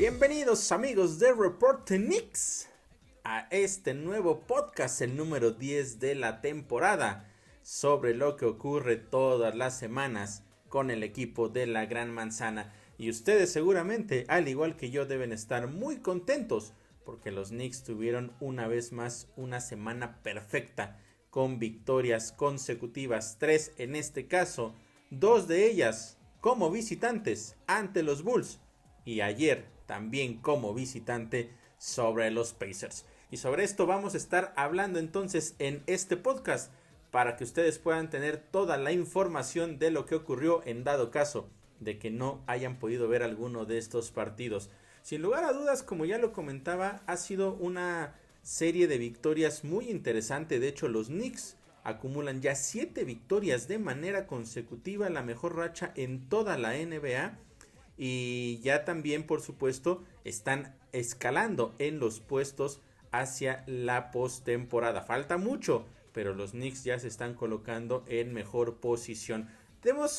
Bienvenidos amigos de Report Knicks a este nuevo podcast, el número 10 de la temporada, sobre lo que ocurre todas las semanas con el equipo de la Gran Manzana. Y ustedes seguramente, al igual que yo, deben estar muy contentos porque los Knicks tuvieron una vez más una semana perfecta con victorias consecutivas, 3 en este caso, 2 de ellas como visitantes ante los Bulls y ayer también como visitante sobre los Pacers. Y sobre esto vamos a estar hablando entonces en este podcast para que ustedes puedan tener toda la información de lo que ocurrió en dado caso de que no hayan podido ver alguno de estos partidos. Sin lugar a dudas, como ya lo comentaba, ha sido una serie de victorias muy interesante. De hecho, los Knicks acumulan ya 7 victorias de manera consecutiva, la mejor racha en toda la NBA. Y ya también, por supuesto, están escalando en los puestos hacia la postemporada. Falta mucho, pero los Knicks ya se están colocando en mejor posición.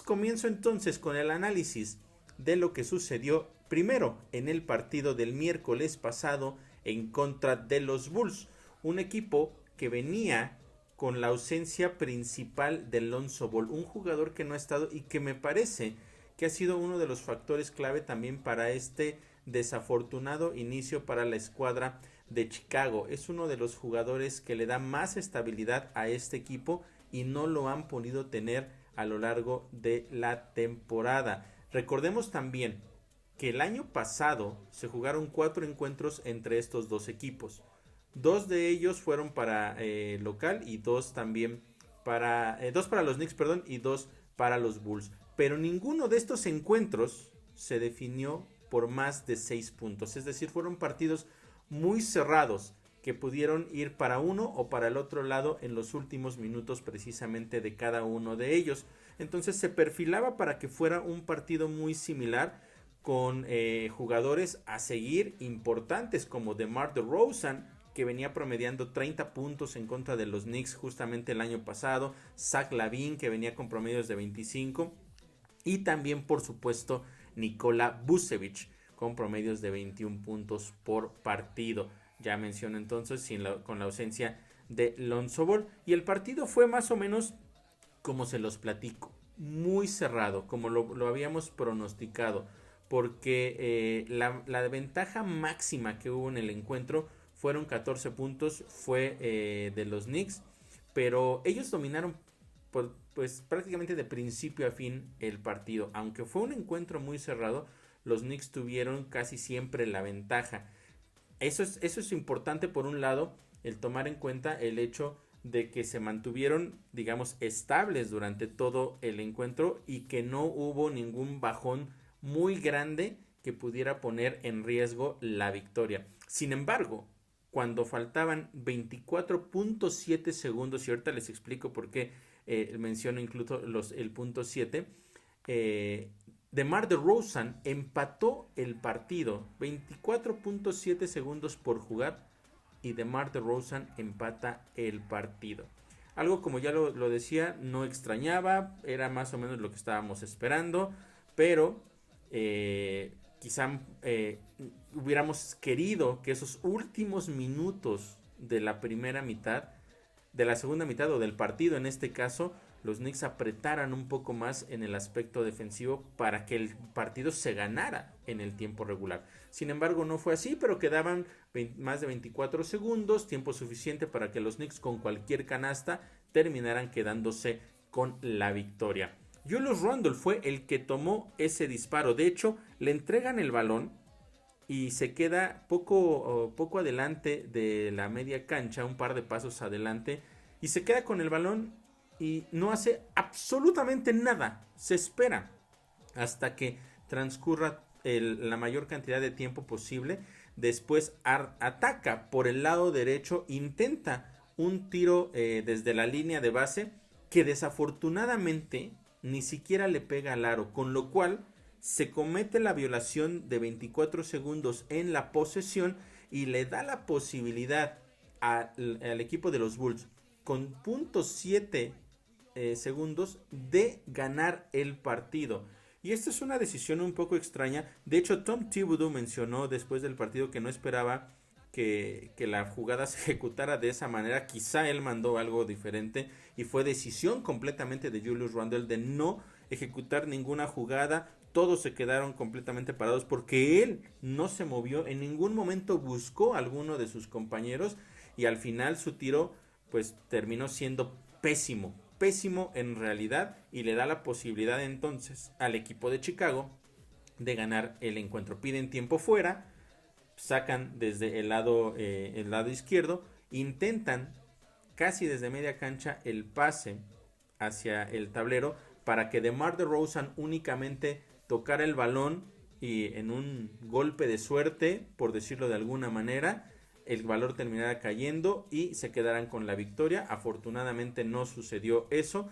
Comienzo entonces con el análisis de lo que sucedió primero en el partido del miércoles pasado en contra de los Bulls. Un equipo que venía con la ausencia principal de Lonzo Ball, un jugador que no ha estado y que me parece que ha sido uno de los factores clave también para este desafortunado inicio para la escuadra de Chicago. Es uno de los jugadores que le da más estabilidad a este equipo y no lo han podido tener a lo largo de la temporada. Recordemos también que el año pasado se jugaron 4 encuentros entre estos dos equipos. 2 de ellos fueron para local y 2 también para 2 para los Knicks, y 2 para los Bulls. Pero ninguno de estos encuentros se definió por más de 6 puntos. Es decir, fueron partidos muy cerrados que pudieron ir para uno o para el otro lado en los últimos minutos precisamente de cada uno de ellos. Entonces se perfilaba para que fuera un partido muy similar con jugadores a seguir importantes como DeMar DeRozan, que venía promediando 30 puntos en contra de los Knicks justamente el año pasado, Zach LaVine, que venía con promedios de 25, y también por supuesto Nikola Vucevic con promedios de 21 puntos por partido. Ya menciono entonces con la ausencia de Lonzo Ball, y el partido fue más o menos como se los platico, muy cerrado, como lo habíamos pronosticado, porque la ventaja máxima que hubo en el encuentro fueron 14 puntos, fue de los Knicks, pero ellos dominaron pues prácticamente de principio a fin el partido. Aunque fue un encuentro muy cerrado, los Knicks tuvieron casi siempre la ventaja. Eso es importante, por un lado, el tomar en cuenta el hecho de que se mantuvieron, digamos, estables durante todo el encuentro y que no hubo ningún bajón muy grande que pudiera poner en riesgo la victoria. Sin embargo, cuando faltaban 24.7 segundos, y ahorita les explico por qué menciono incluso el punto 7, DeMar DeRozan empató el partido, 24.7 segundos por jugar, y DeMar DeRozan empata el partido. Algo, como ya lo decía, no extrañaba, era más o menos lo que estábamos esperando, pero quizá hubiéramos querido que esos últimos minutos de la primera mitad, de la segunda mitad o del partido en este caso, los Knicks apretaran un poco más en el aspecto defensivo para que el partido se ganara en el tiempo regular. Sin embargo, no fue así, pero quedaban más de 24 segundos, tiempo suficiente para que los Knicks con cualquier canasta terminaran quedándose con la victoria. Julius Randle fue el que tomó ese disparo. De hecho, le entregan el balón y se queda poco adelante de la media cancha, un par de pasos adelante, y se queda con el balón y no hace absolutamente nada. Se espera hasta que transcurra la mayor cantidad de tiempo posible. Después ataca por el lado derecho, intenta un tiro desde la línea de base que desafortunadamente ni siquiera le pega al aro, con lo cual se comete la violación de 24 segundos en la posesión y le da la posibilidad al equipo de los Bulls con .7 segundos de ganar el partido. Y esta es una decisión un poco extraña. De hecho, Tom Thibodeau mencionó después del partido que no esperaba que la jugada se ejecutara de esa manera. Quizá él mandó algo diferente y fue decisión completamente de Julius Randle de no ejecutar ninguna jugada. Todos se quedaron completamente parados porque él no se movió, en ningún momento buscó a alguno de sus compañeros y al final su tiro pues terminó siendo pésimo, pésimo en realidad, y le da la posibilidad entonces al equipo de Chicago de ganar el encuentro. Piden tiempo fuera, sacan desde el lado izquierdo, intentan casi desde media cancha el pase hacia el tablero para que DeMar DeRozan únicamente tocara el balón y en un golpe de suerte, por decirlo de alguna manera, el valor terminara cayendo y se quedaran con la victoria. Afortunadamente no sucedió eso.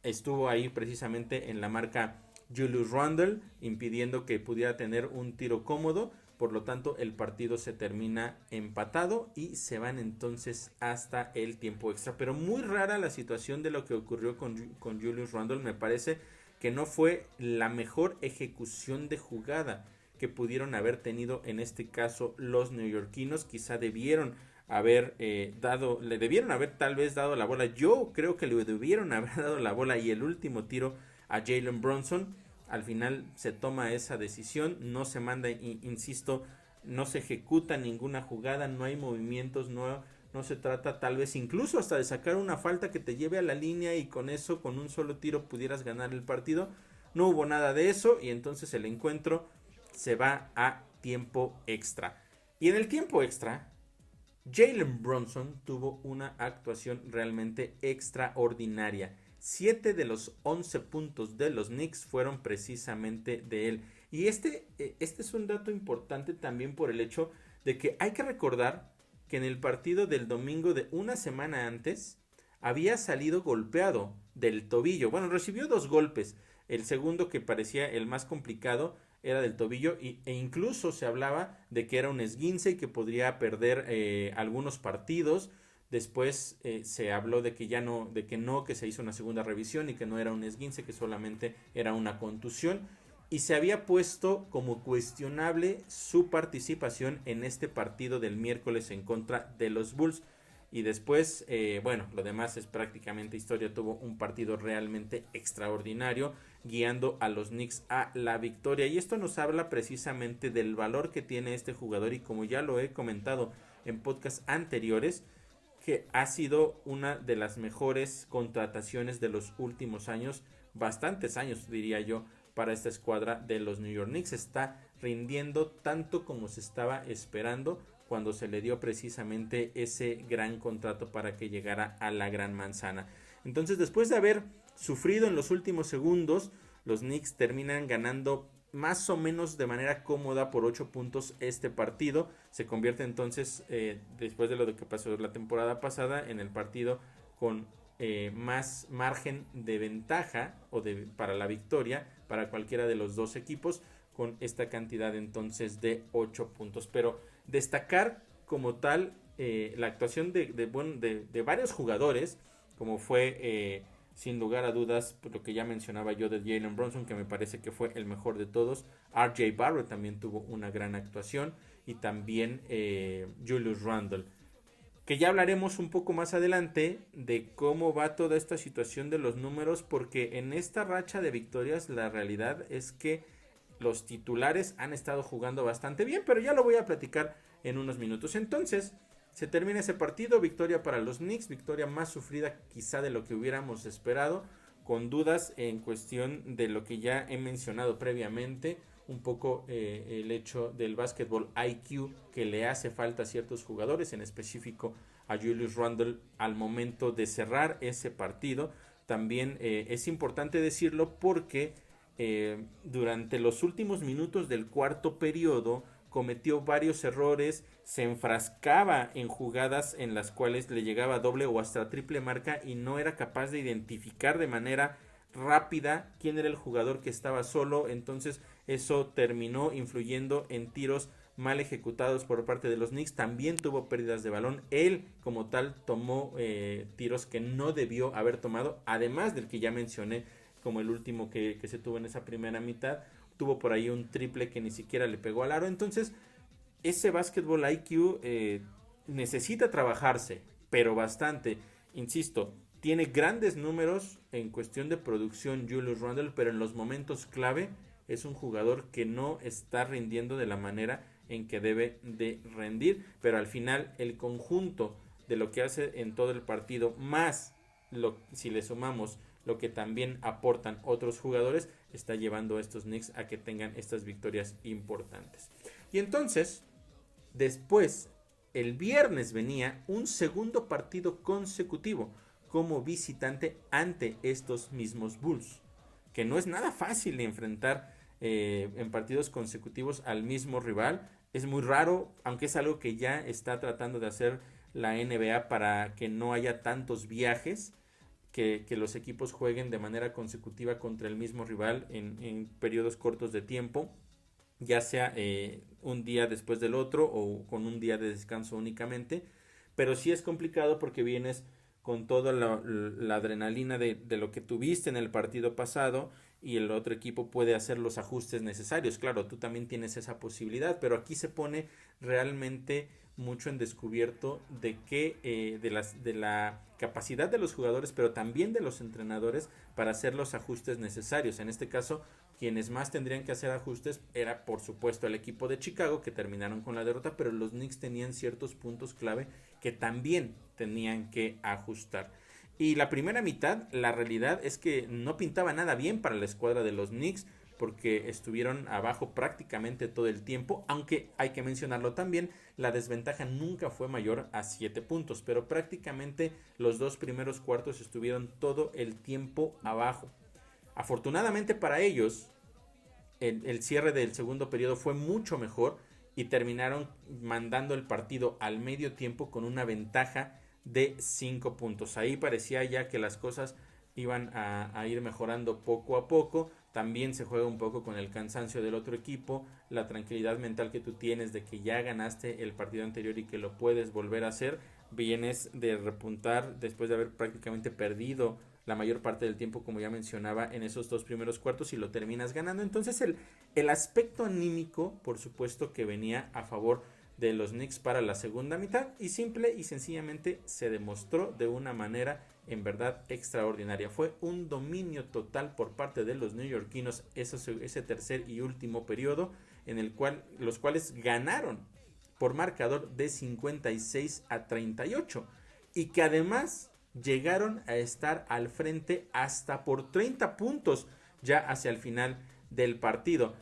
Estuvo ahí precisamente en la marca Julius Randle, impidiendo que pudiera tener un tiro cómodo. Por lo tanto, el partido se termina empatado y se van entonces hasta el tiempo extra. Pero muy rara la situación de lo que ocurrió con Julius Randle. Me parece que no fue la mejor ejecución de jugada que pudieron haber tenido en este caso los neoyorquinos. Quizá debieron haber le debieron haber tal vez dado la bola. Yo creo que le debieron haber dado la bola y el último tiro a Jalen Brunson. Al final se toma esa decisión, no se manda, insisto, no se ejecuta ninguna jugada, no hay movimientos, no se trata tal vez incluso hasta de sacar una falta que te lleve a la línea y con eso, con un solo tiro pudieras ganar el partido. No hubo nada de eso y entonces el encuentro se va a tiempo extra. Y en el tiempo extra, Jalen Brunson tuvo una actuación realmente extraordinaria. 7 de los 11 puntos de los Knicks fueron precisamente de él. Y este es un dato importante también por el hecho de que hay que recordar que en el partido del domingo de una semana antes había salido golpeado del tobillo. Bueno, recibió 2 golpes. El segundo, que parecía el más complicado, era del tobillo e incluso se hablaba de que era un esguince y que podría perder algunos partidos. Después se habló de que que se hizo una segunda revisión y que no era un esguince, que solamente era una contusión. Y se había puesto como cuestionable su participación en este partido del miércoles en contra de los Bulls. Y después, bueno, lo demás es prácticamente historia. Tuvo un partido realmente extraordinario, guiando a los Knicks a la victoria. Y esto nos habla precisamente del valor que tiene este jugador. Y como ya lo he comentado en podcasts anteriores, que ha sido una de las mejores contrataciones de los últimos años, bastantes años diría yo, para esta escuadra de los New York Knicks. Está rindiendo tanto como se estaba esperando cuando se le dio precisamente ese gran contrato para que llegara a la gran manzana. Entonces, después de haber sufrido en los últimos segundos, los Knicks terminan ganando más o menos de manera cómoda por 8 puntos este partido. Se convierte entonces, después de lo que pasó la temporada pasada, en el partido con más margen de ventaja para la victoria para cualquiera de los dos equipos, con esta cantidad entonces de 8 puntos. Pero destacar como tal la actuación de varios jugadores, como fue sin lugar a dudas lo que ya mencionaba yo de Jalen Brunson, que me parece que fue el mejor de todos. RJ Barrett también tuvo una gran actuación, y también Julius Randle, que ya hablaremos un poco más adelante de cómo va toda esta situación de los números, porque en esta racha de victorias la realidad es que los titulares han estado jugando bastante bien, pero ya lo voy a platicar en unos minutos. Entonces, se termina ese partido, victoria para los Knicks, victoria más sufrida quizá de lo que hubiéramos esperado, con dudas en cuestión de lo que ya he mencionado previamente, un poco el hecho del básquetbol IQ que le hace falta a ciertos jugadores, en específico a Julius Randle al momento de cerrar ese partido. También es importante decirlo porque durante los últimos minutos del cuarto periodo cometió varios errores, se enfrascaba en jugadas en las cuales le llegaba doble o hasta triple marca y no era capaz de identificar de manera rápida quién era el jugador que estaba solo. Entonces eso terminó influyendo en tiros mal ejecutados por parte de los Knicks. También tuvo pérdidas de balón. Él como tal tomó tiros que no debió haber tomado, además del que ya mencioné como el último que se tuvo en esa primera mitad. Tuvo por ahí un triple que ni siquiera le pegó al aro. Entonces, ese básquetbol IQ necesita trabajarse, pero bastante. Insisto, tiene grandes números en cuestión de producción Julius Randle, pero en los momentos clave es un jugador que no está rindiendo de la manera en que debe de rendir, pero al final el conjunto de lo que hace en todo el partido, más si le sumamos lo que también aportan otros jugadores, está llevando a estos Knicks a que tengan estas victorias importantes. Y entonces, después, el viernes venía un segundo partido consecutivo como visitante ante estos mismos Bulls, que no es nada fácil enfrentar en partidos consecutivos al mismo rival. Es muy raro, aunque es algo que ya está tratando de hacer la NBA para que no haya tantos viajes, que los equipos jueguen de manera consecutiva contra el mismo rival en periodos cortos de tiempo, ya sea un día después del otro o con un día de descanso únicamente, pero sí es complicado porque vienes con toda la adrenalina de lo que tuviste en el partido pasado y el otro equipo puede hacer los ajustes necesarios. Claro, tú también tienes esa posibilidad, pero aquí se pone realmente mucho en descubierto de la capacidad de los jugadores, pero también de los entrenadores para hacer los ajustes necesarios. En este caso, quienes más tendrían que hacer ajustes era por supuesto el equipo de Chicago, que terminaron con la derrota, pero los Knicks tenían ciertos puntos clave que también tenían que ajustar. Y la primera mitad, la realidad es que no pintaba nada bien para la escuadra de los Knicks, porque estuvieron abajo prácticamente todo el tiempo, aunque hay que mencionarlo también, la desventaja nunca fue mayor a 7 puntos, pero prácticamente los dos primeros cuartos estuvieron todo el tiempo abajo. Afortunadamente para ellos, el cierre del segundo periodo fue mucho mejor y terminaron mandando el partido al medio tiempo con una ventaja de 5 puntos. Ahí parecía ya que las cosas iban a ir mejorando poco a poco. También se juega un poco con el cansancio del otro equipo, la tranquilidad mental que tú tienes de que ya ganaste el partido anterior y que lo puedes volver a hacer. Vienes de repuntar después de haber prácticamente perdido la mayor parte del tiempo, como ya mencionaba, en esos dos primeros cuartos y lo terminas ganando. Entonces el aspecto anímico, por supuesto que venía a favor de los Knicks para la segunda mitad y simple y sencillamente se demostró de una manera en verdad extraordinaria. Fue un dominio total por parte de los neoyorquinos ese tercer y último periodo, en el cual los cuales ganaron por marcador de 56-38 y que además llegaron a estar al frente hasta por 30 puntos ya hacia el final del partido.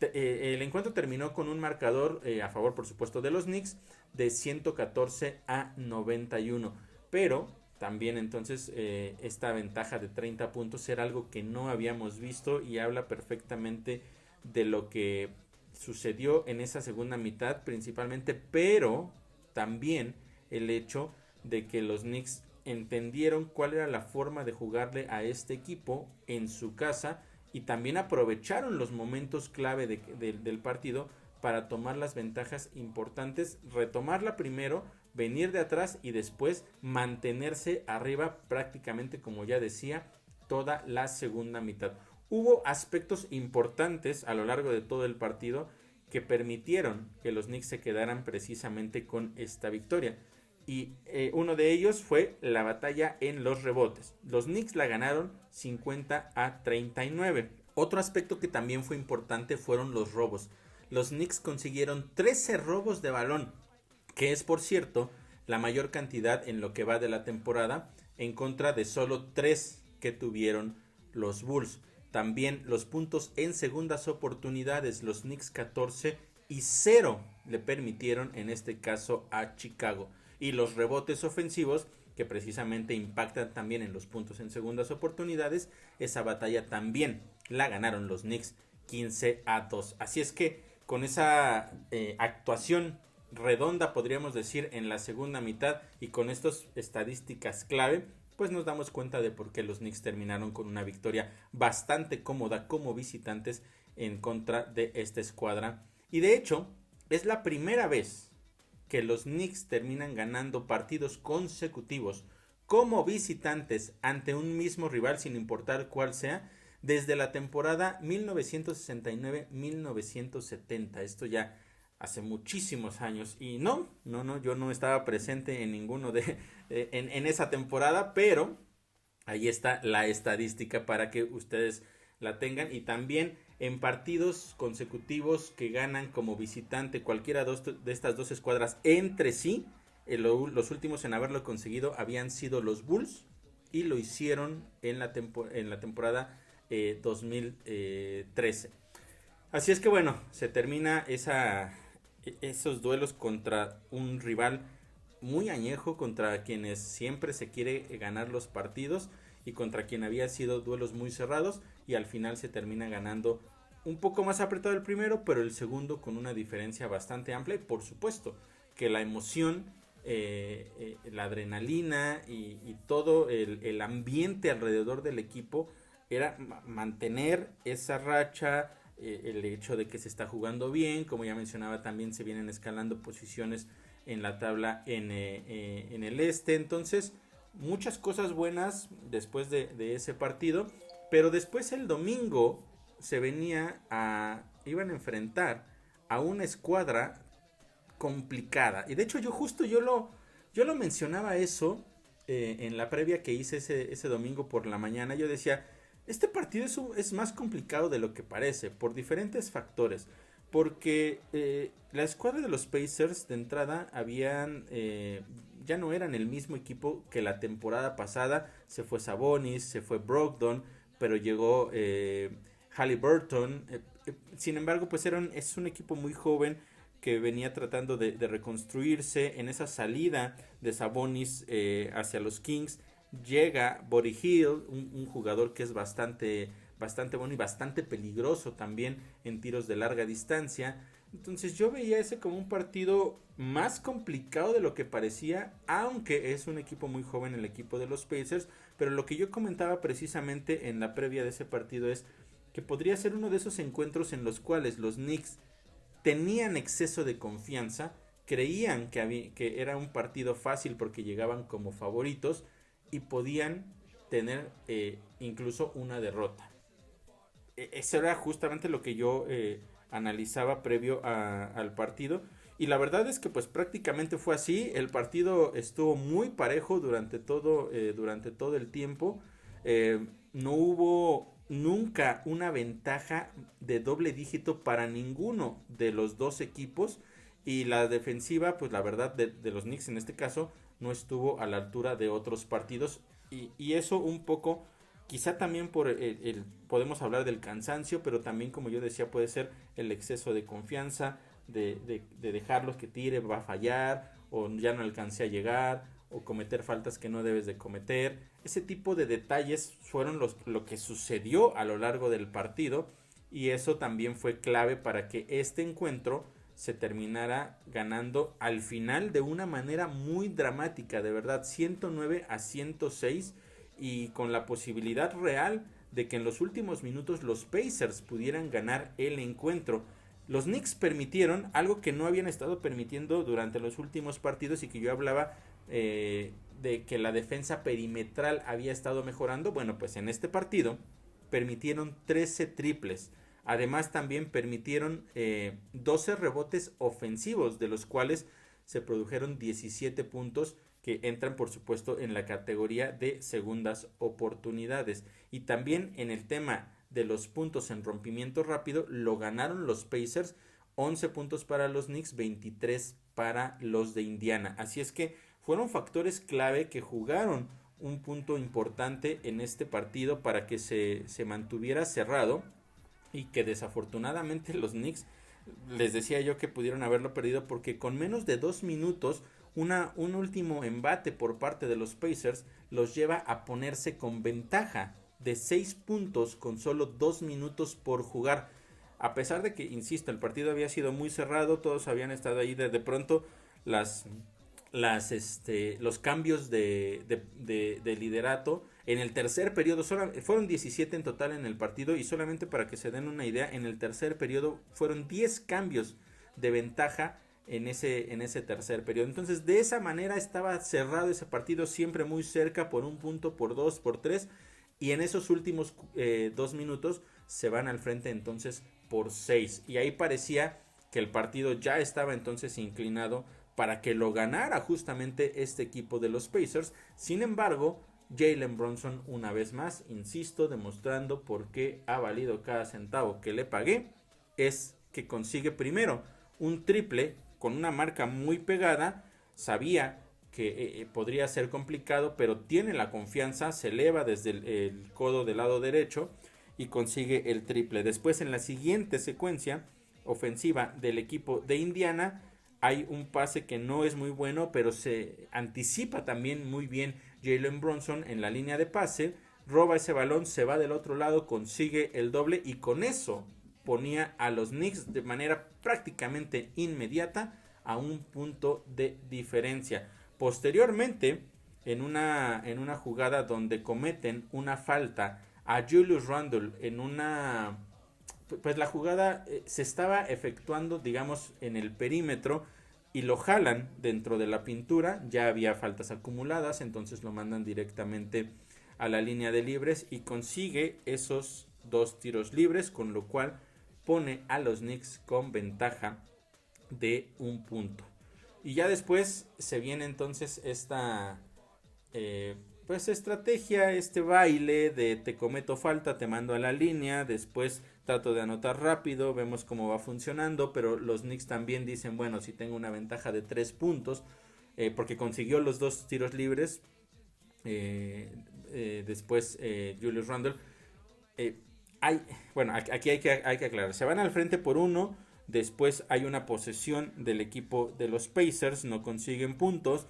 El encuentro terminó con un marcador a favor, por supuesto, de los Knicks de 114-91, pero también entonces esta ventaja de 30 puntos era algo que no habíamos visto y habla perfectamente de lo que sucedió en esa segunda mitad principalmente, pero también el hecho de que los Knicks entendieron cuál era la forma de jugarle a este equipo en su casa y también aprovecharon los momentos clave del partido para tomar las ventajas importantes, retomarla primero, venir de atrás y después mantenerse arriba prácticamente, como ya decía, toda la segunda mitad. Hubo aspectos importantes a lo largo de todo el partido que permitieron que los Knicks se quedaran precisamente con esta victoria. Y uno de ellos fue la batalla en los rebotes. Los Knicks la ganaron 50-39. Otro aspecto que también fue importante fueron los robos. Los Knicks consiguieron 13 robos de balón, que es por cierto la mayor cantidad en lo que va de la temporada, en contra de solo 3 que tuvieron los Bulls. También los puntos en segundas oportunidades, los Knicks 14 y 0 le permitieron en este caso a Chicago. Y los rebotes ofensivos, que precisamente impactan también en los puntos en segundas oportunidades, esa batalla también la ganaron los Knicks 15-2. Así es que con esa actuación redonda, podríamos decir, en la segunda mitad y con estas estadísticas clave, pues nos damos cuenta de por qué los Knicks terminaron con una victoria bastante cómoda como visitantes en contra de esta escuadra. Y de hecho, es la primera vez que los Knicks terminan ganando partidos consecutivos como visitantes ante un mismo rival, sin importar cuál sea, desde la temporada 1969-1970. Esto ya hace muchísimos años. Y no, yo no estaba presente en ninguno en esa temporada, pero ahí está la estadística para que ustedes la tengan. Y también en partidos consecutivos que ganan como visitante cualquiera de estas dos escuadras entre sí, los últimos en haberlo conseguido habían sido los Bulls y lo hicieron en la temporada 2013. Así es que bueno, se termina esos duelos contra un rival muy añejo, contra quienes siempre se quiere ganar los partidos y contra quien había sido duelos muy cerrados, y al final se termina ganando un poco más apretado el primero, pero el segundo con una diferencia bastante amplia. Y por supuesto que la emoción, la adrenalina y todo el ambiente alrededor del equipo era mantener esa racha, el hecho de que se está jugando bien, como ya mencionaba, también se vienen escalando posiciones en la tabla en el este. Entonces muchas cosas buenas después de ese partido, pero después el domingo iban a enfrentar a una escuadra complicada. Y de hecho yo lo mencionaba eso en la previa que hice ese domingo por la mañana. Yo decía, este partido es más complicado de lo que parece, por diferentes factores. Porque la escuadra de los Pacers de entrada ya no eran el mismo equipo que la temporada pasada. Se fue Sabonis, se fue Brogdon, pero llegó Haliburton. Sin embargo, pues es un equipo muy joven que venía tratando de reconstruirse. En esa salida de Sabonis hacia los Kings, llega Buddy Hield, un jugador que es bastante bueno y bastante peligroso también en tiros de larga distancia. Entonces yo veía ese como un partido más complicado de lo que parecía, aunque es un equipo muy joven el equipo de los Pacers. Pero lo que yo comentaba precisamente en la previa de ese partido es que podría ser uno de esos encuentros en los cuales los Knicks tenían exceso de confianza, creían que era un partido fácil porque llegaban como favoritos y podían tener incluso una derrota. Eso era justamente lo que yo analizaba previo al partido, y la verdad es que pues prácticamente fue así. El partido estuvo muy parejo durante todo el tiempo. No hubo nunca una ventaja de doble dígito para ninguno de los dos equipos, y la defensiva, pues la verdad de los Knicks en este caso no estuvo a la altura de otros partidos, y eso un poco, quizá también por podemos hablar del cansancio, pero también, como yo decía, puede ser el exceso de confianza, de dejarlos que tire, va a fallar, o ya no alcancé a llegar, o cometer faltas que no debes de cometer. Ese tipo de detalles fueron lo que sucedió a lo largo del partido, y eso también fue clave para que este encuentro se terminara ganando al final de una manera muy dramática, de verdad, 109-106, y con la posibilidad real de que en los últimos minutos los Pacers pudieran ganar el encuentro. Los Knicks permitieron algo que no habían estado permitiendo durante los últimos partidos, y que yo hablaba de que la defensa perimetral había estado mejorando. Bueno, pues en este partido permitieron 13 triples. Además también permitieron 12 rebotes ofensivos, de los cuales se produjeron 17 puntos, que entran por supuesto en la categoría de segundas oportunidades. Y también en el tema de los puntos en rompimiento rápido lo ganaron los Pacers, 11 puntos para los Knicks, 23 para los de Indiana. Así es que fueron factores clave que jugaron un punto importante en este partido para que se mantuviera cerrado, y que desafortunadamente los Knicks, les decía yo que pudieron haberlo perdido, porque con menos de 2 minutos un último embate por parte de los Pacers los lleva a ponerse con ventaja de 6 puntos con solo 2 minutos por jugar. A pesar de que, insisto, el partido había sido muy cerrado, todos habían estado ahí, de pronto los cambios de liderato en el tercer periodo, fueron 17 en total en el partido, y solamente para que se den una idea, en el tercer periodo fueron 10 cambios de ventaja en ese tercer periodo. Entonces de esa manera estaba cerrado ese partido, siempre muy cerca, por un punto, por dos, por tres, y en esos últimos 2 minutos se van al frente entonces por 6, y ahí parecía que el partido ya estaba entonces inclinado para que lo ganara justamente este equipo de los Pacers. Sin embargo, Jalen Brunson una vez más, insisto, demostrando por qué ha valido cada centavo que le pagué, es que consigue primero un triple con una marca muy pegada. Sabía que podría ser complicado, pero tiene la confianza, se eleva desde el codo del lado derecho y consigue el triple. Después, en la siguiente secuencia ofensiva del equipo de Indiana, hay un pase que no es muy bueno, pero se anticipa también muy bien Jalen Brunson en la línea de pase, roba ese balón, se va del otro lado, consigue el doble, y con eso ponía a los Knicks de manera prácticamente inmediata a un punto de diferencia. Posteriormente, en una jugada donde cometen una falta a Julius Randle, pues la jugada se estaba efectuando, digamos, en el perímetro, y lo jalan dentro de la pintura. Ya había faltas acumuladas, entonces lo mandan directamente a la línea de libres y consigue esos 2 tiros libres, con lo cual pone a los Knicks con ventaja de un punto. Y ya después se viene entonces esta pues estrategia, este baile de te cometo falta, te mando a la línea, después trato de anotar rápido, vemos cómo va funcionando, pero los Knicks también dicen, bueno, si tengo una ventaja de 3 puntos, porque consiguió los 2 tiros libres, después Julius Randle, bueno, aquí hay que aclarar, se van al frente por 1, después hay una posesión del equipo de los Pacers, no consiguen puntos,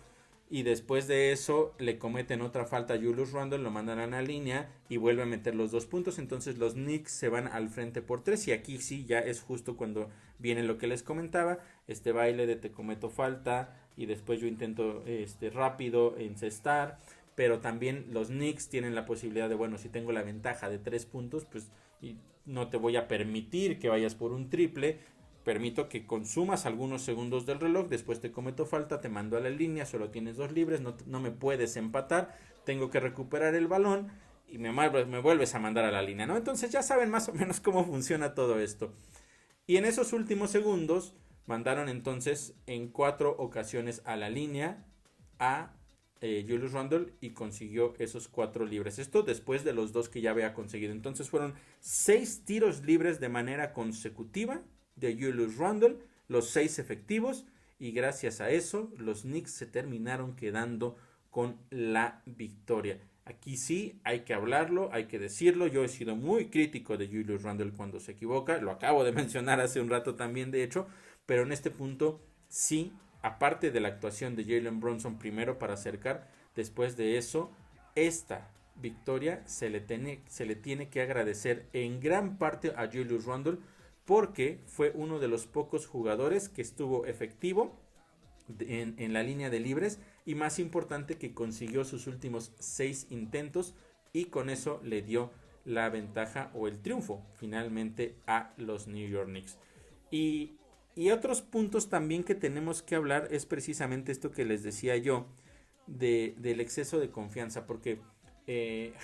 y después de eso le cometen otra falta a Julius Randle, lo mandan a la línea y vuelve a meter los 2 puntos. Entonces los Knicks se van al frente por 3, y aquí sí ya es justo cuando viene lo que les comentaba, este baile de te cometo falta y después yo intento rápido encestar, pero también los Knicks tienen la posibilidad de, bueno, si tengo la ventaja de 3 puntos, pues y no te voy a permitir que vayas por un triple, permito que consumas algunos segundos del reloj, después te cometo falta, te mando a la línea, solo tienes 2 libres, no me puedes empatar, tengo que recuperar el balón y me vuelves a mandar a la línea, ¿no? Entonces ya saben más o menos cómo funciona todo esto. Y en esos últimos segundos mandaron entonces en 4 ocasiones a la línea a Julius Randle y consiguió esos 4 libres. Esto después de los 2 que ya había conseguido. Entonces fueron 6 tiros libres de manera consecutiva de Julius Randle, los 6 efectivos, y gracias a eso los Knicks se terminaron quedando con la victoria. Aquí sí hay que hablarlo, hay que decirlo, yo he sido muy crítico de Julius Randle cuando se equivoca, lo acabo de mencionar hace un rato también de hecho, pero en este punto sí, aparte de la actuación de Jalen Brunson primero para acercar, después de eso, esta victoria se le tiene que agradecer en gran parte a Julius Randle, porque fue uno de los pocos jugadores que estuvo efectivo en la línea de libres, y más importante que consiguió sus últimos 6 intentos y con eso le dio la ventaja o el triunfo finalmente a los New York Knicks. Y otros puntos también que tenemos que hablar es precisamente esto que les decía yo del exceso de confianza, porque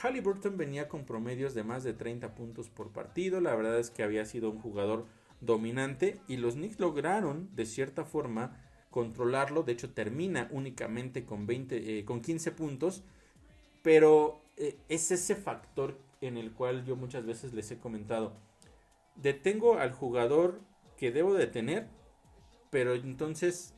Haliburton venía con promedios de más de 30 puntos por partido. La verdad es que había sido un jugador dominante y los Knicks lograron de cierta forma controlarlo. De hecho termina únicamente con 15 puntos, pero es ese factor en el cual yo muchas veces les he comentado: detengo al jugador que debo detener, pero entonces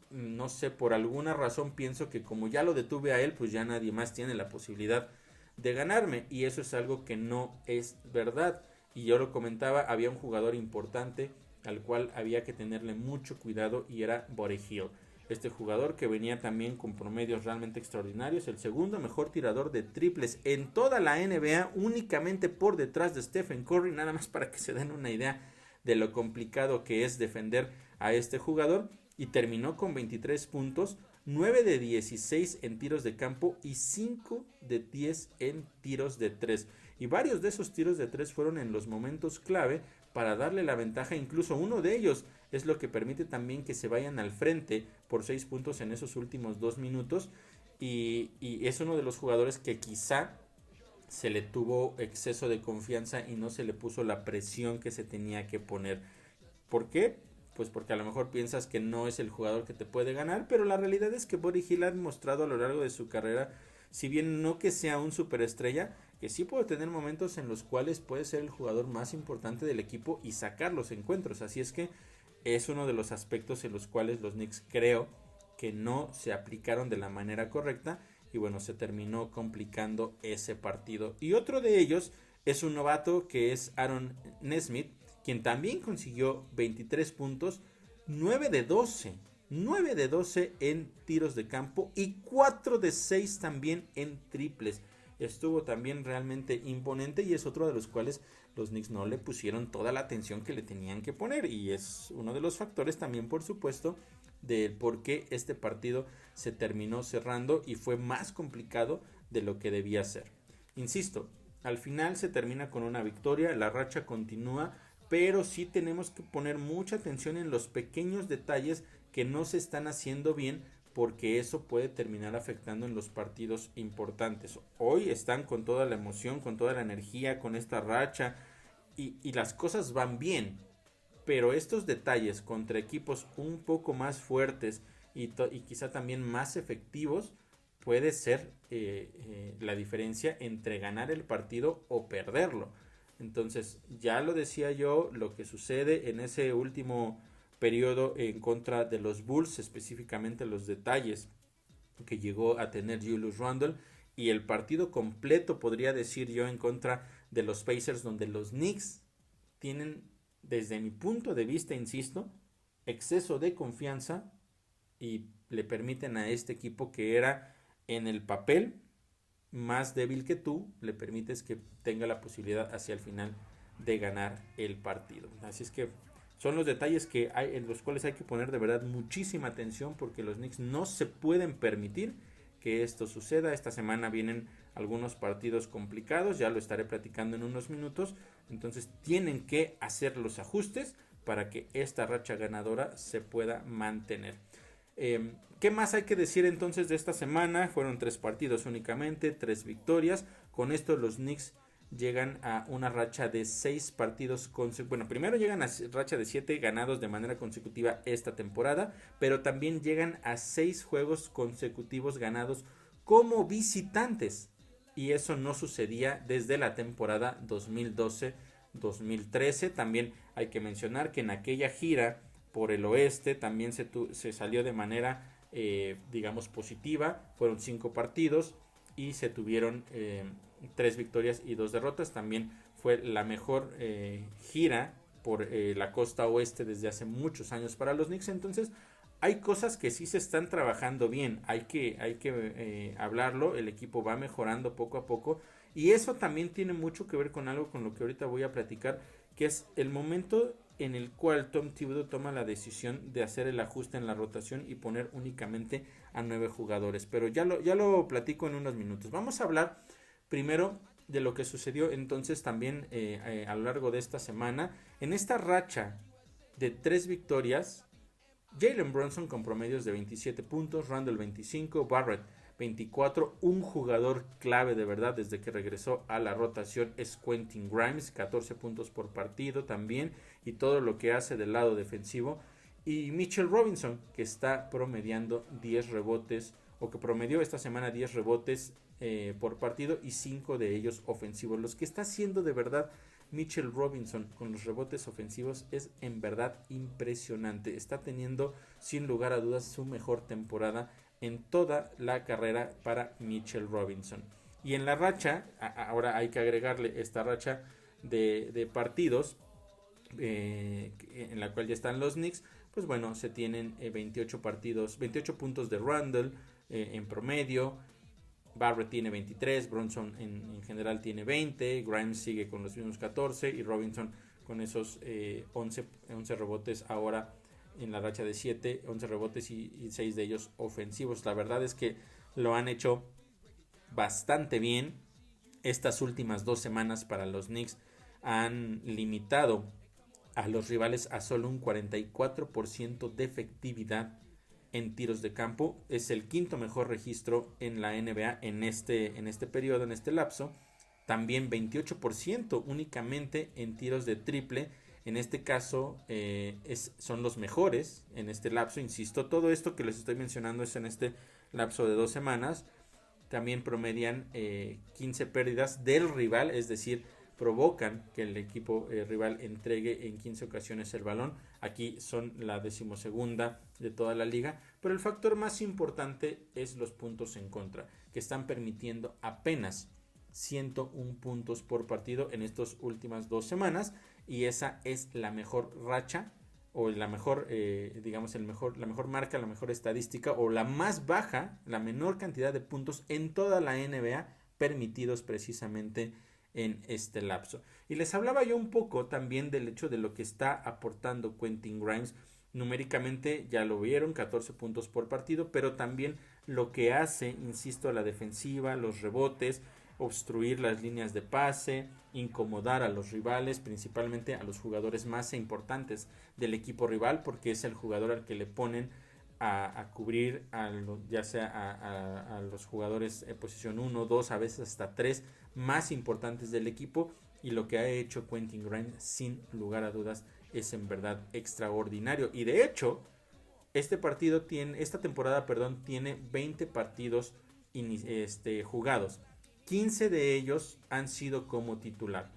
no sé, por alguna razón pienso que como ya lo detuve a él, pues ya nadie más tiene la posibilidad de ganarme, y eso es algo que no es verdad. Y yo lo comentaba, había un jugador importante al cual había que tenerle mucho cuidado, y era Buddy Hield. Este jugador que venía también con promedios realmente extraordinarios, el segundo mejor tirador de triples en toda la NBA, únicamente por detrás de Stephen Curry, nada más para que se den una idea de lo complicado que es defender a este jugador. Y terminó con 23 puntos, 9 de 16 en tiros de campo y 5 de 10 en tiros de 3. Y varios de esos tiros de 3 fueron en los momentos clave para darle la ventaja, incluso uno de ellos es lo que permite también que se vayan al frente por 6 puntos en esos últimos 2 minutos. Y es uno de los jugadores que quizá se le tuvo exceso de confianza y no se le puso la presión que se tenía que poner. ¿Por qué? Pues porque a lo mejor piensas que no es el jugador que te puede ganar, pero la realidad es que Buddy Hield ha demostrado a lo largo de su carrera, si bien no que sea un superestrella, que sí puede tener momentos en los cuales puede ser el jugador más importante del equipo y sacar los encuentros. Así es que es uno de los aspectos en los cuales los Knicks creo que no se aplicaron de la manera correcta y bueno, se terminó complicando ese partido. Y otro de ellos es un novato que es Aaron Nesmith, quien también consiguió 23 puntos, 9 de 12, 9 de 12 en tiros de campo y 4 de 6 también en triples. Estuvo también realmente imponente y es otro de los cuales los Knicks no le pusieron toda la atención que le tenían que poner, y es uno de los factores también, por supuesto, del por qué este partido se terminó cerrando y fue más complicado de lo que debía ser. Insisto, al final se termina con una victoria, la racha continúa, pero sí tenemos que poner mucha atención en los pequeños detalles que no se están haciendo bien, porque eso puede terminar afectando en los partidos importantes. Hoy están con toda la emoción, con toda la energía, con esta racha y las cosas van bien, pero estos detalles contra equipos un poco más fuertes y quizá también más efectivos puede ser la diferencia entre ganar el partido o perderlo. Entonces, ya lo decía yo, lo que sucede en ese último periodo en contra de los Bulls, específicamente los detalles que llegó a tener Julius Randle, y el partido completo, podría decir yo, en contra de los Pacers, donde los Knicks tienen, desde mi punto de vista, insisto, exceso de confianza y le permiten a este equipo que era en el papel más débil que tú, le permites que tenga la posibilidad hacia el final de ganar el partido. Así es que son los detalles que hay, en los cuales hay que poner de verdad muchísima atención, porque los Knicks no se pueden permitir que esto suceda. Esta semana vienen algunos partidos complicados, ya lo estaré platicando en unos minutos, entonces tienen que hacer los ajustes para que esta racha ganadora se pueda mantener. ¿Qué más hay que decir entonces de esta semana? Fueron 3 partidos únicamente, 3 victorias. Con esto los Knicks llegan a una racha de 6 partidos consecutivos. Bueno, primero llegan a racha de 7 ganados de manera consecutiva esta temporada, pero también llegan a 6 juegos consecutivos ganados como visitantes. Y eso no sucedía desde la temporada 2012-2013. También hay que mencionar que en aquella gira por el oeste también se salió de manera digamos positiva. Fueron 5 partidos y se tuvieron 3 victorias y 2 derrotas. También fue la mejor gira por la costa oeste desde hace muchos años para los Knicks. Entonces hay cosas que sí se están trabajando bien, hay que hablarlo. El equipo va mejorando poco a poco, y eso también tiene mucho que ver con algo con lo que ahorita voy a platicar, que es el momento en el cual Tom Thibodeau toma la decisión de hacer el ajuste en la rotación y poner únicamente a 9 jugadores. Pero ya lo platico en unos minutos. Vamos a hablar primero de lo que sucedió entonces también a lo largo de esta semana. En esta racha de 3 victorias, Jalen Brunson con promedios de 27 puntos, Randle 25, Barrett 24. Un jugador clave de verdad desde que regresó a la rotación es Quentin Grimes, 14 puntos por partido también, y todo lo que hace del lado defensivo. Y Mitchell Robinson, que está promediando 10 rebotes, o que promedió esta semana 10 rebotes por partido, y 5 de ellos ofensivos. Los que está haciendo de verdad Mitchell Robinson con los rebotes ofensivos es en verdad impresionante. Está teniendo sin lugar a dudas su mejor temporada en toda la carrera para Mitchell Robinson. Y en la racha, ahora hay que agregarle esta racha de partidos en la cual ya están los Knicks. Pues bueno, se tienen 28 partidos, 28 puntos de Randle en promedio. Barrett tiene 23, Brunson en general tiene 20, Grimes sigue con los mismos 14 y Robinson con esos 11 rebotes ahora en la racha de 7, 11 rebotes y 6 de ellos ofensivos. La verdad es que lo han hecho bastante bien. Estas últimas 2 semanas para los Knicks han limitado a los rivales a solo un 44% de efectividad en tiros de campo. Es el quinto mejor registro en la NBA en este periodo, en este lapso. También 28% únicamente en tiros de triple. En este caso son los mejores en este lapso. Insisto, todo esto que les estoy mencionando es en este lapso de 2 semanas. También promedian 15 pérdidas del rival, es decir, provocan que el equipo rival entregue en 15 ocasiones el balón. Aquí son la 12ª de toda la liga, pero el factor más importante es los puntos en contra, que están permitiendo apenas 101 puntos por partido en estas últimas 2 semanas, y esa es la mejor racha o la mejor, la mejor marca, la mejor estadística o la más baja, la menor cantidad de puntos en toda la NBA permitidos precisamente en este lapso. Y les hablaba yo un poco también del hecho de lo que está aportando Quentin Grimes. Numéricamente ya lo vieron, 14 puntos por partido, pero también lo que hace, insisto, a la defensiva, los rebotes, obstruir las líneas de pase, incomodar a los rivales, principalmente a los jugadores más importantes del equipo rival, porque es el jugador al que le ponen a cubrir ya sea a los jugadores en posición 1, 2, a veces hasta 3 más importantes del equipo, y lo que ha hecho Quentin Grimes sin lugar a dudas es en verdad extraordinario. Y de hecho esta temporada tiene 20 partidos jugados. 15 de ellos han sido como titular,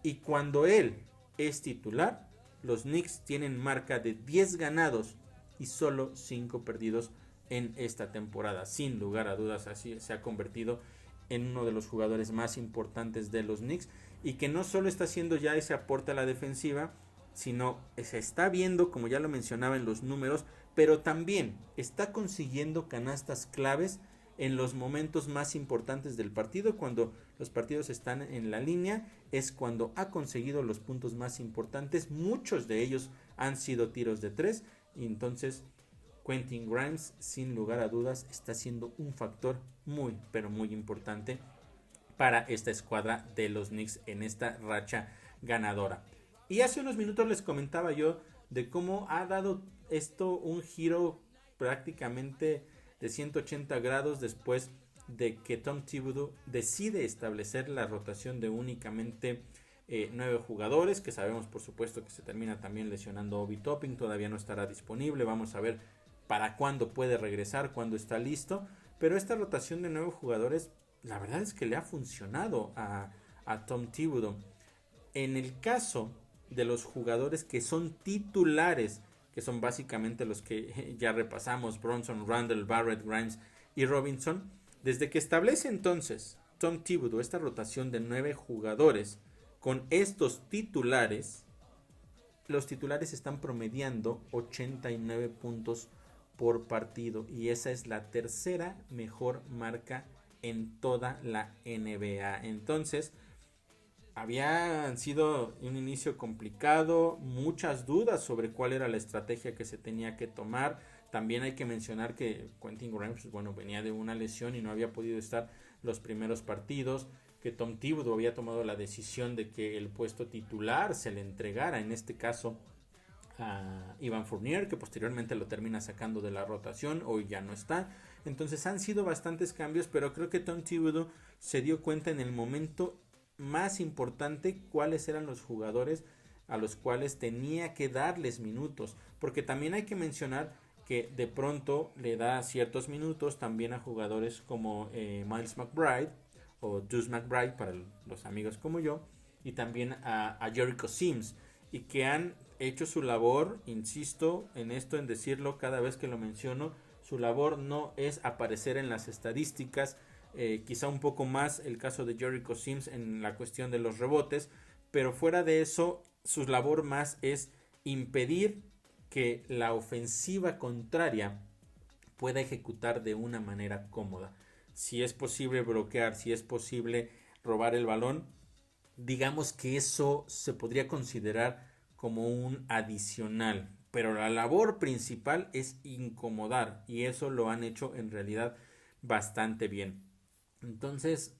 y cuando él es titular, los Knicks tienen marca de 10 ganados y solo 5 perdidos en esta temporada. Sin lugar a dudas, así se ha convertido en uno de los jugadores más importantes de los Knicks, y que no solo está haciendo ya ese aporte a la defensiva, sino se está viendo, como ya lo mencionaba, en los números, pero también está consiguiendo canastas claves en los momentos más importantes del partido. Cuando los partidos están en la línea es cuando ha conseguido los puntos más importantes. Muchos de ellos han sido tiros de 3, y entonces Quentin Grimes sin lugar a dudas está siendo un factor muy pero muy importante para esta escuadra de los Knicks en esta racha ganadora. Y hace unos minutos les comentaba yo de cómo ha dado esto un giro prácticamente de 180 grados después de que Tom Thibodeau decide establecer la rotación de únicamente 9 jugadores, que sabemos por supuesto que se termina también lesionando Obi Toppin, todavía no estará disponible, vamos a ver para cuándo puede regresar, cuándo está listo, pero esta rotación de 9 jugadores la verdad es que le ha funcionado a Tom Thibodeau. En el caso de los jugadores que son titulares, que son básicamente los que ya repasamos, Bronson, Randle, Barrett, Grimes y Robinson, desde que establece entonces Tom Thibodeau esta rotación de 9 jugadores con estos titulares, los titulares están promediando 89 puntos por partido, y esa es la tercera mejor marca en toda la NBA. Entonces, había sido un inicio complicado, muchas dudas sobre cuál era la estrategia que se tenía que tomar. También hay que mencionar que Quentin Grimes, venía de una lesión y no había podido estar los primeros partidos, que Tom Thibodeau había tomado la decisión de que el puesto titular se le entregara, en este caso a Evan Fournier, que posteriormente lo termina sacando de la rotación, hoy ya no está. Entonces han sido bastantes cambios, pero creo que Tom Thibodeau se dio cuenta en el momento más importante cuáles eran los jugadores a los cuales tenía que darles minutos, porque también hay que mencionar que de pronto le da ciertos minutos también a jugadores como Miles McBride o Deuce McBride para los amigos como yo, y también a Jericho Sims, y que han hecho su labor. Insisto en esto, en decirlo cada vez que lo menciono, su labor no es aparecer en las estadísticas, quizá un poco más el caso de Jericho Sims en la cuestión de los rebotes, pero fuera de eso su labor más es impedir que la ofensiva contraria pueda ejecutar de una manera cómoda. Si es posible bloquear, si es posible robar el balón, digamos que eso se podría considerar como un adicional, pero la labor principal es incomodar, y eso lo han hecho en realidad bastante bien. Entonces,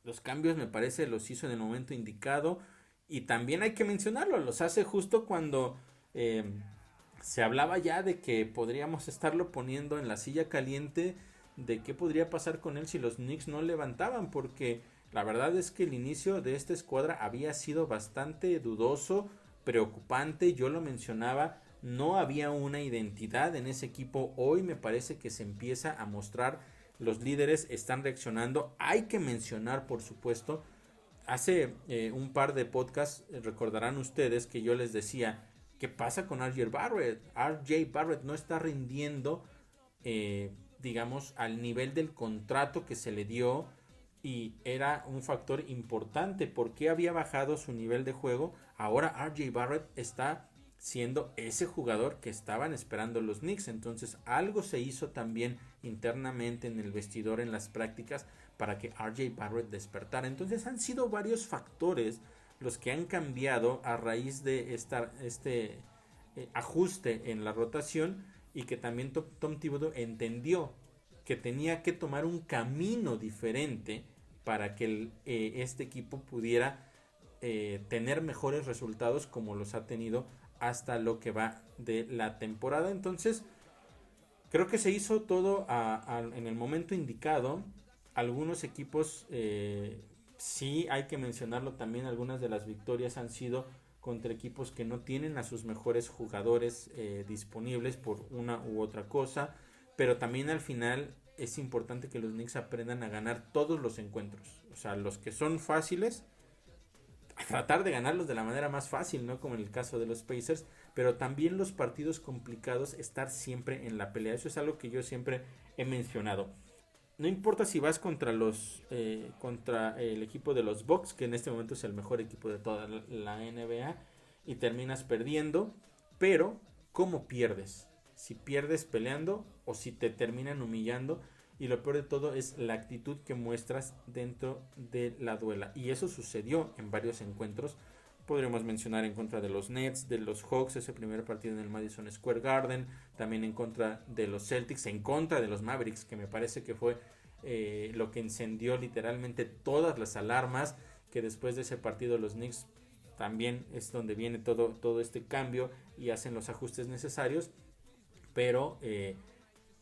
los cambios me parece los hizo en el momento indicado, Y también hay que mencionarlo, los hace justo cuando eh, se hablaba ya de que podríamos estarlo poniendo en la silla caliente de qué podría pasar con él si los Knicks no levantaban, porque la verdad es que el inicio de esta escuadra había sido bastante dudoso, preocupante, yo lo mencionaba, no había una identidad en ese equipo. Hoy me parece que se empieza a mostrar, los líderes están reaccionando. Hay que mencionar, por supuesto, hace un par de podcasts, recordarán ustedes que yo les decía, ¿qué pasa con RJ Barrett? RJ Barrett no está rindiendo, digamos, al nivel del contrato que se le dio, y era un factor importante porque había bajado su nivel de juego. Ahora RJ Barrett está siendo ese jugador que estaban esperando los Knicks. Entonces algo se hizo también internamente en el vestidor, en las prácticas, para que RJ Barrett despertara. Entonces han sido varios factores los que han cambiado a raíz de este ajuste en la rotación, y que también Tom Thibodeau entendió que tenía que tomar un camino diferente para que este equipo pudiera tener mejores resultados como los ha tenido hasta lo que va de la temporada. Entonces creo que se hizo todo en el momento indicado. Algunos equipos, sí hay que mencionarlo también, algunas de las victorias han sido contra equipos que no tienen a sus mejores jugadores disponibles por una u otra cosa, pero también al final es importante que los Knicks aprendan a ganar todos los encuentros. O sea, los que son fáciles, a tratar de ganarlos de la manera más fácil, ¿no? Como en el caso de los Pacers, pero también los partidos complicados, estar siempre en la pelea. Eso es algo que yo siempre he mencionado. No importa si vas contra contra el equipo de los Bucks, que en este momento es el mejor equipo de toda la NBA, y terminas perdiendo, pero ¿cómo pierdes? Si pierdes peleando o si te terminan humillando. Y lo peor de todo es la actitud que muestras dentro de la duela. Y eso sucedió en varios encuentros. Podríamos mencionar en contra de los Nets, de los Hawks, ese primer partido en el Madison Square Garden. También en contra de los Celtics, en contra de los Mavericks, que me parece que fue lo que encendió literalmente todas las alarmas. Que después de ese partido los Knicks también es donde viene todo este cambio y hacen los ajustes necesarios. Pero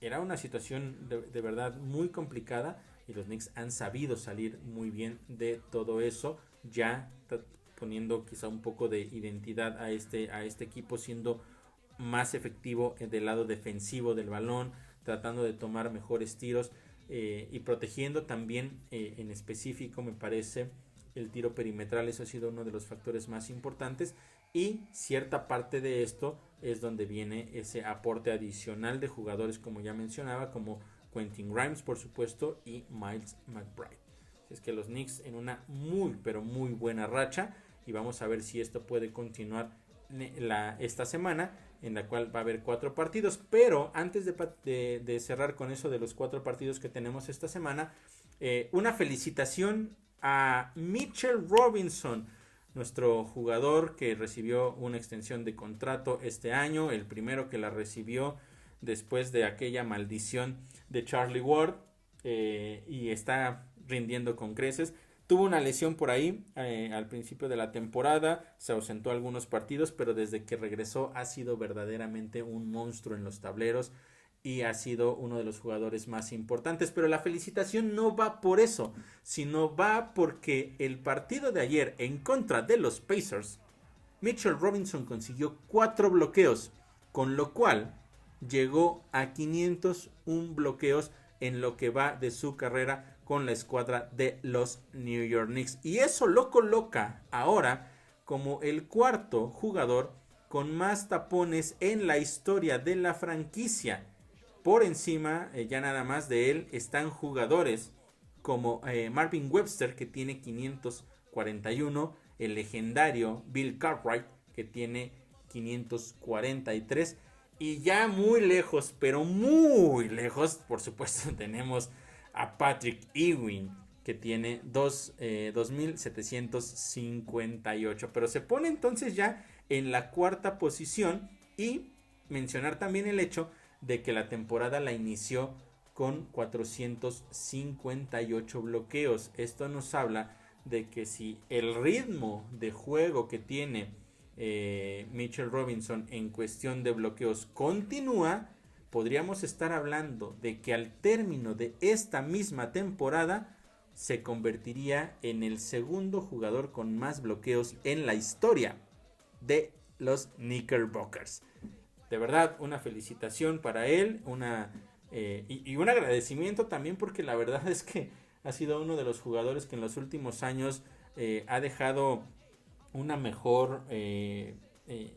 era una situación de verdad muy complicada, y los Knicks han sabido salir muy bien de todo eso, ya poniendo quizá un poco de identidad a este equipo, siendo más efectivo del lado defensivo del balón, tratando de tomar mejores tiros y protegiendo también en específico, me parece, el tiro perimetral. Eso ha sido uno de los factores más importantes, y cierta parte de esto es donde viene ese aporte adicional de jugadores, como ya mencionaba, como Quentin Grimes, por supuesto, y Miles McBride. Es que los Knicks en una muy pero muy buena racha, y vamos a ver si esto puede continuar esta semana, en la cual va a haber 4 partidos. Pero antes de cerrar con eso de los 4 partidos que tenemos esta semana, una felicitación a Mitchell Robinson, nuestro jugador que recibió una extensión de contrato este año, el primero que la recibió después de aquella maldición de Charlie Ward, y está rindiendo con creces. Tuvo una lesión por ahí al principio de la temporada, se ausentó algunos partidos, pero desde que regresó ha sido verdaderamente un monstruo en los tableros y ha sido uno de los jugadores más importantes. Pero la felicitación no va por eso, sino va porque el partido de ayer en contra de los Pacers, Mitchell Robinson consiguió 4 bloqueos, con lo cual llegó a 501 bloqueos en lo que va de su carrera con la escuadra de los New York Knicks. Y eso lo coloca ahora como el cuarto jugador con más tapones en la historia de la franquicia. Por encima, ya nada más de él, están jugadores como Marvin Webster, que tiene 541, el legendario Bill Cartwright, que tiene 543, y ya muy lejos, pero muy lejos, por supuesto, tenemos a Patrick Ewing, que tiene 2758, pero se pone entonces ya en la cuarta posición. Y mencionar también el hecho de que la temporada la inició con 458 bloqueos. Esto nos habla de que si el ritmo de juego que tiene Mitchell Robinson en cuestión de bloqueos continúa, podríamos estar hablando de que al término de esta misma temporada se convertiría en el segundo jugador con más bloqueos en la historia de los Knickerbockers. De verdad, una felicitación para él, y un agradecimiento también, porque la verdad es que ha sido uno de los jugadores que en los últimos años ha dejado una mejor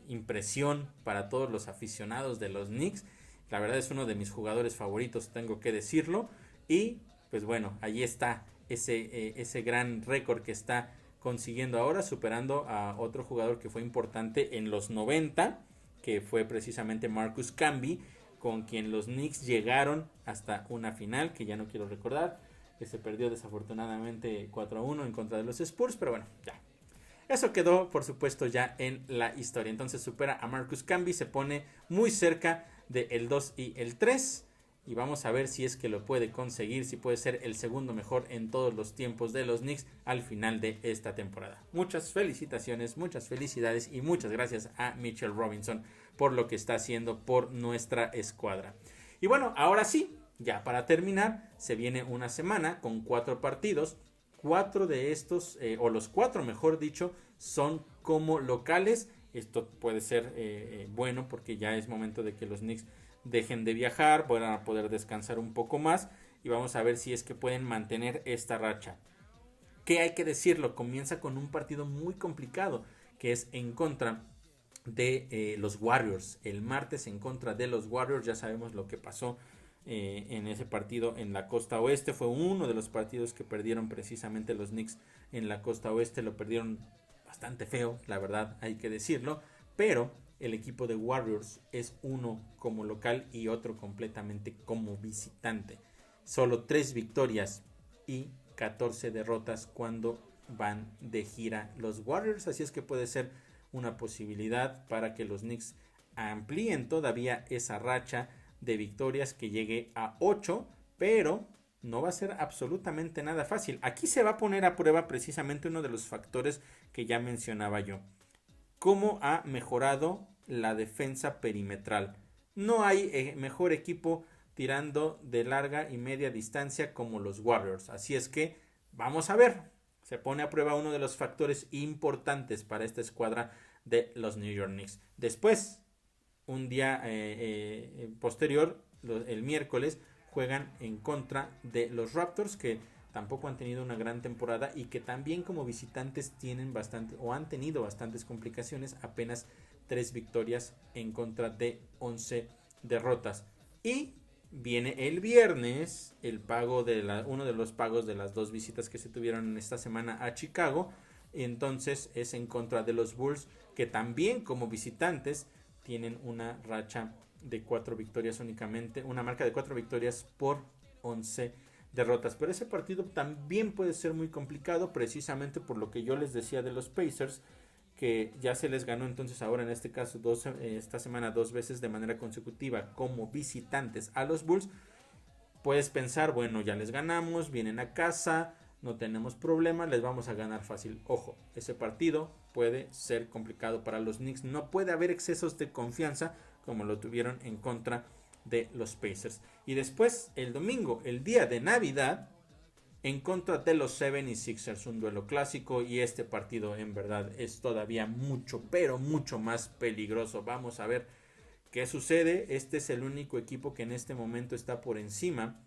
impresión para todos los aficionados de los Knicks. La verdad es uno de mis jugadores favoritos, tengo que decirlo. Y pues bueno, ahí está ese gran récord que está consiguiendo ahora, superando a otro jugador que fue importante en los 90, que fue precisamente Marcus Camby, con quien los Knicks llegaron hasta una final, que ya no quiero recordar, que se perdió desafortunadamente 4-1 en contra de los Spurs, pero bueno, ya. Eso quedó, por supuesto, ya en la historia. Entonces supera a Marcus Camby, se pone muy cerca del 2 y el 3. Y vamos a ver si es que lo puede conseguir, si puede ser el segundo mejor en todos los tiempos de los Knicks al final de esta temporada. Muchas felicitaciones, muchas felicidades y muchas gracias a Mitchell Robinson por lo que está haciendo por nuestra escuadra. Y bueno, ahora sí, ya para terminar, se viene una semana con 4 partidos. 4 de estos, o los 4 mejor dicho, son como locales. Esto puede ser bueno, porque ya es momento de que los Knicks dejen de viajar, van a poder descansar un poco más, y vamos a ver si es que pueden mantener esta racha. Que hay que decirlo, comienza con un partido muy complicado, que es en contra de los Warriors. El martes en contra de los Warriors, ya sabemos lo que pasó en ese partido en la costa oeste. Fue uno de los partidos que perdieron precisamente los Knicks en la costa oeste. Lo perdieron bastante feo, la verdad, hay que decirlo, pero el equipo de Warriors es uno como local y otro completamente como visitante. Solo 3 victorias y 14 derrotas cuando van de gira los Warriors, así es que puede ser una posibilidad para que los Knicks amplíen todavía esa racha de victorias, que llegue a 8, pero no va a ser absolutamente nada fácil. Aquí se va a poner a prueba precisamente uno de los factores que ya mencionaba yo: cómo ha mejorado la defensa perimetral. No hay mejor equipo tirando de larga y media distancia como los Warriors, así es que vamos a ver. Se pone a prueba uno de los factores importantes para esta escuadra de los New York Knicks. Después, un día posterior, el miércoles, juegan en contra de los Raptors, que tampoco han tenido una gran temporada y que también como visitantes tienen bastante, o han tenido bastantes complicaciones. Apenas 3 victorias en contra de 11 derrotas. Y viene el viernes el pago de uno de los pagos de las 2 visitas que se tuvieron en esta semana a Chicago. Entonces es en contra de los Bulls, que también como visitantes tienen una racha de 4 victorias únicamente, una marca de 4 victorias por 11 derrotas. Pero ese partido también puede ser muy complicado, precisamente por lo que yo les decía de los Pacers, que ya se les ganó entonces ahora en este caso esta semana 2 veces de manera consecutiva como visitantes a los Bulls. Puedes pensar, bueno, ya les ganamos, vienen a casa, no tenemos problema, les vamos a ganar fácil. Ojo, ese partido puede ser complicado para los Knicks. No puede haber excesos de confianza como lo tuvieron en contra de los Pacers. Y después, el domingo, el día de Navidad, en contra de los 76ers, un duelo clásico, y este partido en verdad es todavía mucho, pero mucho más peligroso. Vamos a ver qué sucede. Este es el único equipo que en este momento está por encima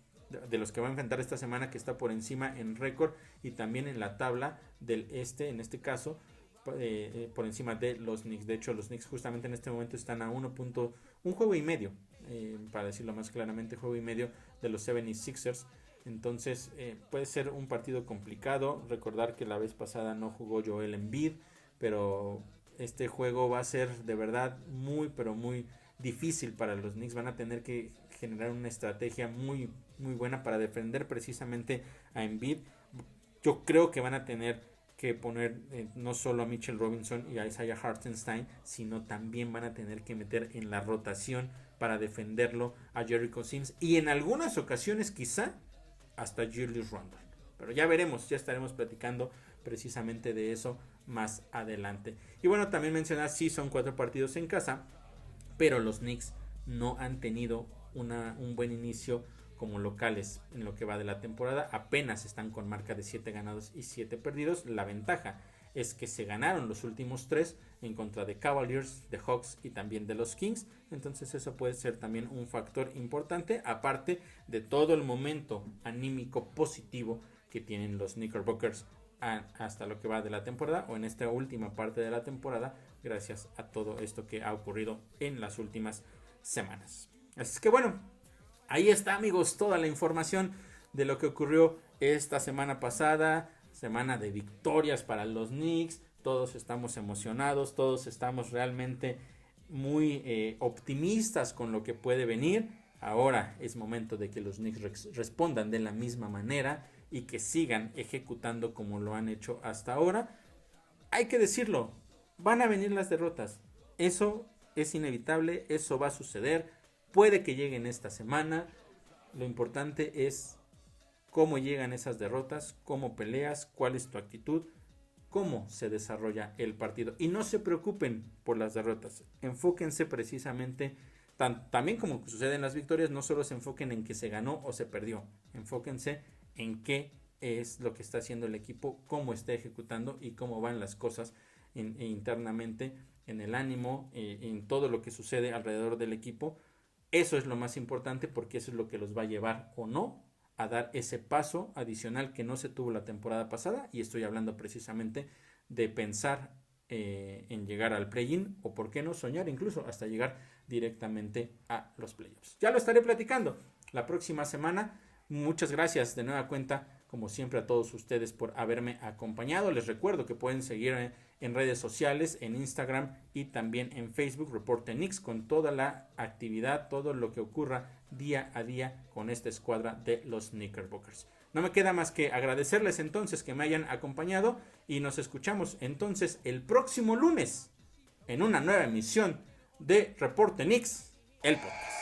de los que va a enfrentar esta semana, que está por encima en récord y también en la tabla del este, en este caso por encima de los Knicks. De hecho, los Knicks justamente en este momento están a un juego y medio, para decirlo más claramente, juego y medio de los 76ers. Entonces puede ser un partido complicado. Recordar que la vez pasada no jugó Joel Embiid, pero este juego va a ser de verdad muy, pero muy difícil para los Knicks. Van a tener que generar una estrategia muy, muy buena para defender precisamente a Embiid. Yo creo que van a tener que poner no solo a Mitchell Robinson y a Isaiah Hartenstein, sino también van a tener que meter en la rotación para defenderlo a Jericho Sims, y en algunas ocasiones quizá hasta Julius Randle. Pero ya veremos, ya estaremos platicando precisamente de eso más adelante. Y bueno, también mencionar, sí son 4 partidos en casa, pero los Knicks no han tenido un buen inicio como locales en lo que va de la temporada. Apenas están con marca de 7 ganados y 7 perdidos. La ventaja es que se ganaron los últimos 3 en contra de Cavaliers, de Hawks y también de los Kings. Entonces eso puede ser también un factor importante, aparte de todo el momento anímico positivo que tienen los Knickerbockers hasta lo que va de la temporada, o en esta última parte de la temporada, gracias a todo esto que ha ocurrido en las últimas semanas. Así que bueno, ahí está, amigos, toda la información de lo que ocurrió esta semana pasada, semana de victorias para los Knicks. Todos estamos emocionados, todos estamos realmente muy optimistas con lo que puede venir. Ahora es momento de que los Knicks respondan de la misma manera y que sigan ejecutando como lo han hecho hasta ahora. Hay que decirlo, van a venir las derrotas. Eso es inevitable, eso va a suceder. Puede que lleguen esta semana. Lo importante es cómo llegan esas derrotas, cómo peleas, cuál es tu actitud, cómo se desarrolla el partido. Y no se preocupen por las derrotas. Enfóquense precisamente, también como sucede en las victorias, no solo se enfoquen en que se ganó o se perdió. Enfóquense en qué es lo que está haciendo el equipo, cómo está ejecutando y cómo van las cosas internamente, en el ánimo, en todo lo que sucede alrededor del equipo. Eso es lo más importante, porque eso es lo que los va a llevar o no a dar ese paso adicional que no se tuvo la temporada pasada, y estoy hablando precisamente de pensar en llegar al play-in, o por qué no soñar incluso hasta llegar directamente a los playoffs. Ya lo estaré platicando la próxima semana. Muchas gracias de nueva cuenta, como siempre, a todos ustedes por haberme acompañado. Les recuerdo que pueden seguir en redes sociales, en Instagram y también en Facebook, Reporte Knicks, con toda la actividad, todo lo que ocurra día a día con esta escuadra de los Knickerbockers. No me queda más que agradecerles entonces que me hayan acompañado, y nos escuchamos entonces el próximo lunes en una nueva emisión de Reporte Knicks, el podcast.